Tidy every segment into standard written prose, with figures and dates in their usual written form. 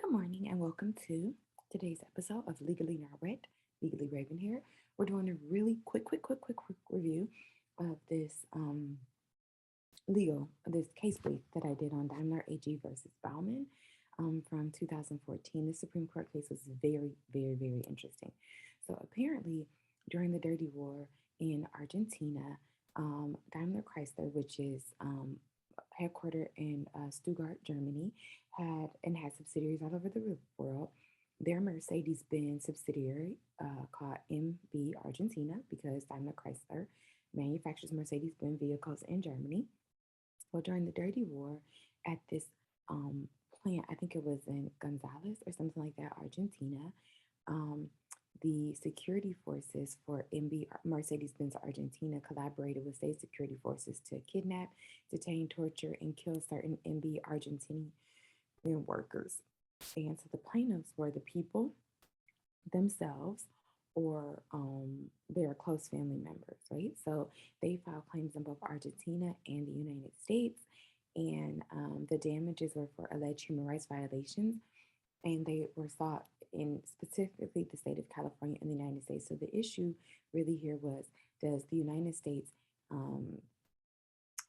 Good morning and welcome to today's episode of Legally Not Read, Legally Raven here. We're doing a really quick review of this case brief that I did on Daimler AG versus Bauman from 2014. The Supreme Court case was very interesting. So apparently, during the Dirty War in Argentina, Daimler Chrysler, which is headquartered in Stuttgart, Germany, had subsidiaries all over the world. Their Mercedes-Benz subsidiary called MB Argentina, because Daimler Chrysler manufactures Mercedes-Benz vehicles in Germany. Well, during the Dirty War, at this plant, I think it was in Gonzales or something like that, Argentina, the security forces for MB Mercedes-Benz Argentina collaborated with state security forces to kidnap, detain, torture, and kill certain MB Argentinian workers. And so the plaintiffs were the people themselves or their close family members, right? So they filed claims in both Argentina and the United States, and the damages were for alleged human rights violations, and they were sought in specifically the state of California in the United States. So the issue really here was, does the United States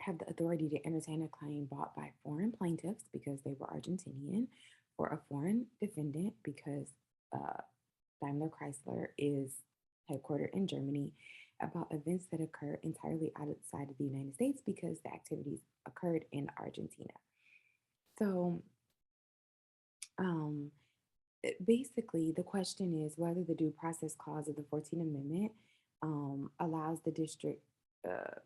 have the authority to entertain a claim brought by foreign plaintiffs because they were Argentinian, or a foreign defendant because Daimler Chrysler is headquartered in Germany, about events that occur entirely outside of the United States because the activities occurred in Argentina. So basically, the question is whether the due process clause of the 14th Amendment allows the district,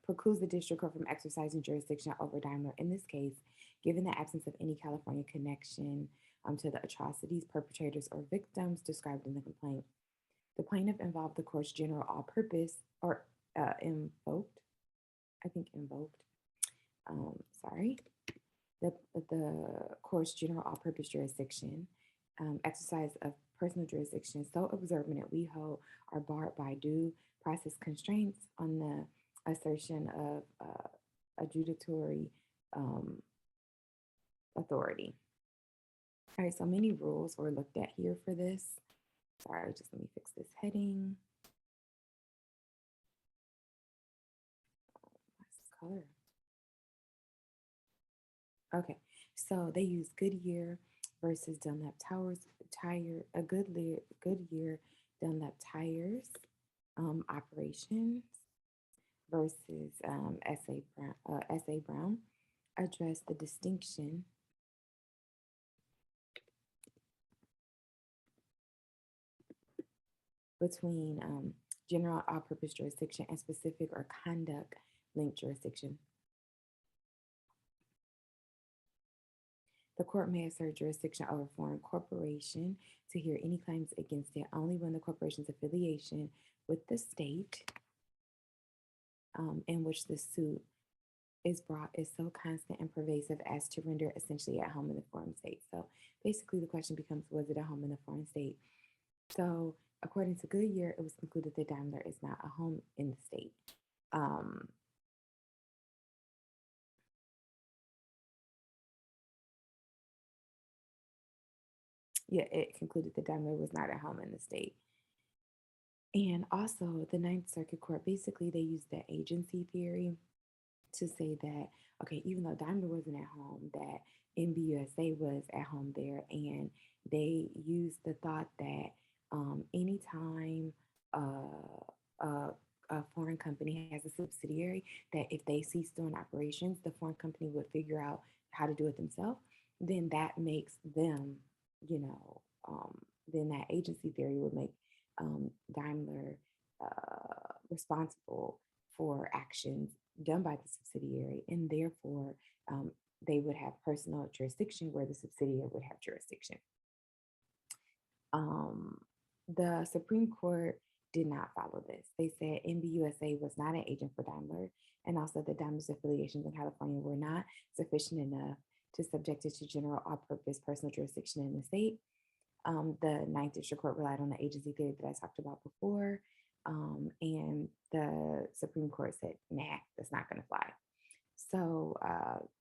precludes the district court from exercising jurisdiction over Daimler in this case, given the absence of any California connection to the atrocities, perpetrators, or victims described in the complaint. The plaintiff involved the court's general all-purpose, or invoked, the court's general all-purpose jurisdiction, exercise of personal jurisdiction so observant we hold are barred by due process constraints on the assertion of adjudicatory authority. All right, so many rules were looked at here for this. Sorry, just let me fix this heading. What's the color? Okay, so they use Goodyear versus Dunlap Goodyear Dunlap tires operations versus S.A. Brown address the distinction between general all-purpose jurisdiction and specific or conduct-linked jurisdiction. The court may assert jurisdiction over a foreign corporation to hear any claims against it only when the corporation's affiliation with the state in which the suit is brought is so constant and pervasive as to render it essentially at home in the foreign state. So basically the question becomes, was it at home in the foreign state? So according to Goodyear, it was concluded that Daimler is not a home in the state. It concluded that Daimler was not at home in the state. And also the Ninth Circuit Court, basically they used the agency theory to say that, okay, even though Daimler wasn't at home, that MBUSA was at home there, and they used the thought that anytime a foreign company has a subsidiary, that if they cease doing operations, the foreign company would figure out how to do it themselves. Then that makes them, then that agency theory would make Daimler responsible for actions done by the subsidiary, and therefore they would have personal jurisdiction where the subsidiary would have jurisdiction. The Supreme Court did not follow this. They said MBUSA was not an agent for Daimler, and also that Daimler's affiliations in California were not sufficient enough to subject it to general all-purpose personal jurisdiction in the state. The Ninth District Court relied on the agency theory that I talked about before, and the Supreme Court said, nah, that's not going to fly. So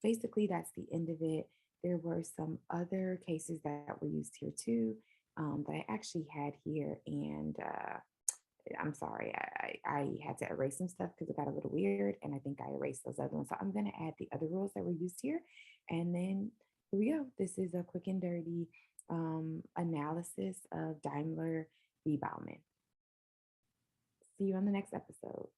basically, that's the end of it. There were were some other cases that were used here too, that I actually had here. And I'm sorry, I had to erase some stuff because it got a little weird. And I think I erased those other ones. So I'm going to add the other rules that were used here. And then here we go. This is a quick and dirty analysis of Daimler v. Bauman. See you on the next episode.